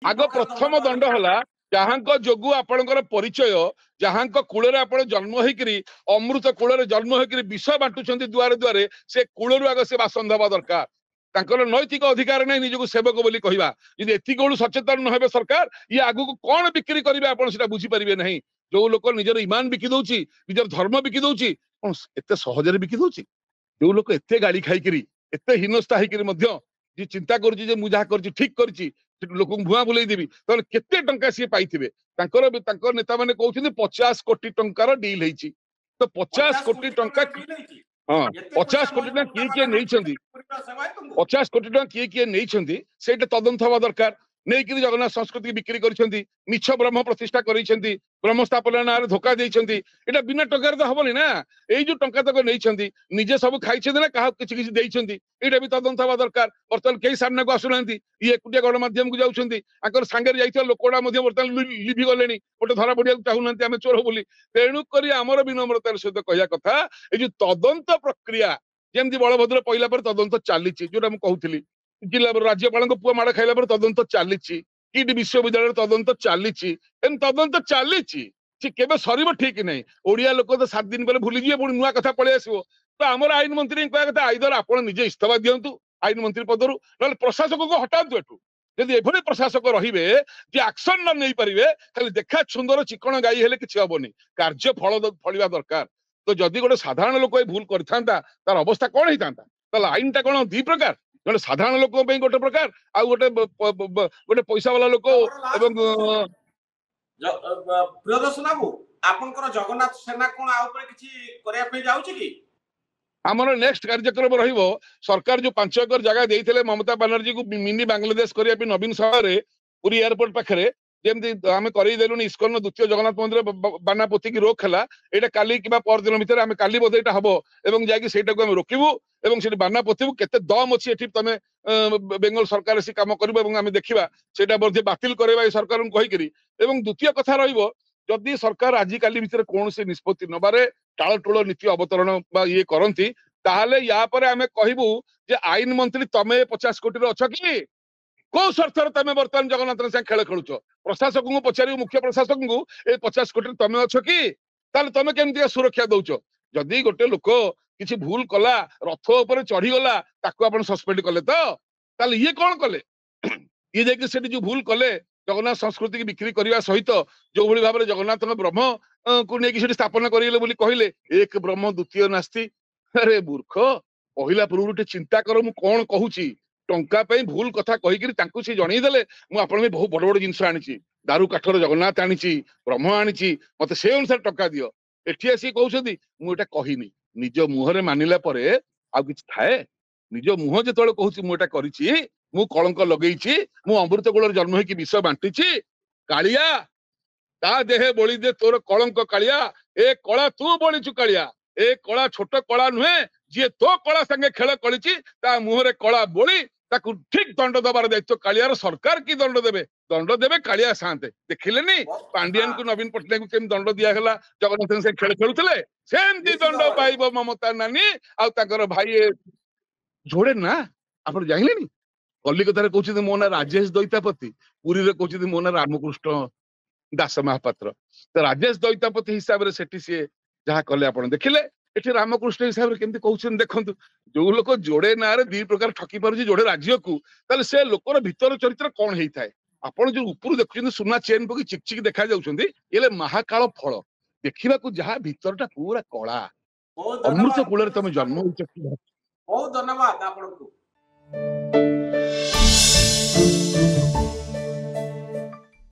आग प्रथम दंड है जहां जोगु आपणकर परिचय जहां कूल आप जन्म होकरी अमृत कूल जन्म होकरी विष बांटुंट दुआरे दुआरे से कूलू आग से बासन दबा दरकार नैतिक अधिकार नहीं निजक सेवक बोली कहवा यदि एतिक सचेतन न हे सरकार ये आगु कौन बिक्री करेंगे आप बुझीपारे ना जो लोक निजर ईमान बिकी दौची निजर धर्म बिकी दौची कौन एत सहजरे बिकी दौची जो लोक एत गाड़ी खाई एत हीनस्था होकर जी चिंता कर ठीक कर लोक भुआ बुलाई देवी तो केते टंका सी पाइथिबे नेता माने कहउछिन 50 कोटी टंकार डील हेछि तो 50 कोटी टंका हाँ 50 कोटी टंका किए नहीं 50 कोटी टंका किए नहीं सेटा तदंत हवा दरकार नहीं जगन्नाथ संस्कृति बिक्री करिसेंती मिछ ब्रह्म प्रतिष्ठा करिसेंती ब्रह्म स्थापना ना रे धोखा देइसेंती एटा बिना टंकार तो हबनी ना एई जो टंका तक नहीं निजे सब खाइछेंती ना काहा किछि किछि देइसेंती एटा भी तदंत हवा दरकार बर्तमान केही सामने को आसुनांती ये एकुटिया गणमाध्यम को जाउछंती आकर सांगरे जाइथिया लोकोडा मध्ये बर्तमान लिभि गलेनी गोटे धरा पड़िया चाहुनांती आमे चोर बोली तेणु करी हमर विनम्रतार सहित कहया कथा ए जो तदंत प्रक्रिया जेमती बलभद्र पहिला पर तदंत चलीछि जोटा हम कहउथिली जिला राज्यपाल पुआ माड़ खाइला पर तदंत चली किट विश्वविद्यालय तदंत चली तदंत चली केबे सरीब ठीक नहीं ओडिया लोक तो 7 दिन पहले भूली जी पुणी नुआ कथा पलि आसो तो आमर आईन मंत्री कह कथा आईदर आप निजे इस्तीफा दिंतु आईन मंत्री पदर ना प्रशासक को हटातु एठू जदि एभली प्रशासक रहिबे जे एक्शन न नहीं पारिबे खाली देखा सुंदर चिकण गाई हेले किछि हबनी कार्य फलिबा दरकार तो जदि गोटे साधारण लोक भूल करथांता तार अवस्था कोन हेतांता ताले आईन ता कोन दी प्रकार गोटे साधारण लोक गोटे प्रकार आ गोटे पैसा वाला लोक प्रियदर्शन बाबू आपनकर जगन्नाथ सेना कोन आ ऊपर किछि करिया पे जाउछि कि आमर नेक्स्ट कार्यक्रम रहिबो सरकार जो 5 एकर जगह देइथिले ममता बनर्जी को मिनी बांग्लादेश करिया पे नवीन शहर पुरी एयरपोर्ट पाखरे जेमती आमे करी देलुनी इस्कन द्वितीय जगन्नाथ मंदिर बाना पोती की रोक हला एटा काली किबा पर दिन भीतर आमे काली बोधे एटा हबो एवं जाकी सेटा को आमे रोकिबु एवं सेठी बाना पोतीबु केते दम अछि एठी तमे बेंगल सरकार से काम करबो एवं आमे देखिबा सेटा मध्ये बातिल करबा ए सरकार को कहि करी एवं द्वितीय कथा रहिबो जदि सरकार आजि काली भीतर कोन से निष्पत्ति नबारे टाळटुळ नीति अवतरण बा ये करंती ताहाले या परे आमे कहिबु जे आईन मंत्री तमे 50 कोटी रो अछ कि को स्वार्थ तमे वर्तमान जगन्नाथ से खेल खेलुच प्रशासक को पचारि मुख्य प्रशासक को ए 50 कोटी तमे अछ कि ताले तमे केमती सुरक्षा दउच जदि गोटे लोक किछि भूल कला रथ ऊपर चढ़ी गला ताको आपण सस्पेंड कले तो ताले ये कोन कले ये जे सेठी जो भूल कले जगन्नाथ संस्कृति की बिक्री करने सहित जो भली भाव जगन्नाथ ब्रह्म को लेकिन स्थापना करेंगे बोली कहले एक ब्रह्म द्वितीय नास्ति अरे मूर्ख पहला पूर्व चिंता कर मु कौन कहूची टंका पे भूल कथा कहीकि सी जनईदेले मुझे बहुत बड़ बड़ जिनस आनी दारू काठर जगन्नाथ आनी ब्रह्म आनी मत से अनुसार टंका दियो एठी आसी कहउछथि मु एटा कहिनी निज मुहरे मानिला परे आ किछ थाए निज मुह जेतळे कहूची मु एटा करिछि मु कलंक लगेइछि मु अमृत कूल जन्म होइकि विष बांटिछि कालिया ता देहे बोली दे तोर कलंक कालिया ए कला तू बोलीछु कालिया ए कला छोट कला नुहे जे तो कला संगे खेल कलिछि ता मुहरे कला बोली ताकू ठीक दंड दबार दायित्व कालियार सरकार की दंड देबे कालिया शांते देखिलेनी पांडियन को नवीन पटनायक को केम दंड दिया गला जगन्नाथ से खेल खेलुतले सेमती दंड पाइबो ममता नानी आ ताकर भाई जोड़े ना आपण जानिलेनी कलिकतार कहउछि मो ना राजेश दैतापति पुरी रे कहउछि मो ना रामकृष्ण दास महापात्र तो राजेश दैतापति हिसाब रे सेठी से जहा कले आपण देखिले एठी रामकृष्ण हिसाब रे केमती कहउछन देखंतु जो लोक जोड़े ना रे दी प्रकार ठकी पारुछि जोड़े राज्य को ताले से लोकर भीतर चरित्र कोन हेई थाए आपण जो ऊपर देखुछन सुना चेन पकी चिकचिक देखा जाउछन्ती एले महाकाल फल देखिबा को जहा भीतरटा पूरा कला अमृत कूलर तमे जन्म होइछ बहुत धन्यवाद आपन को।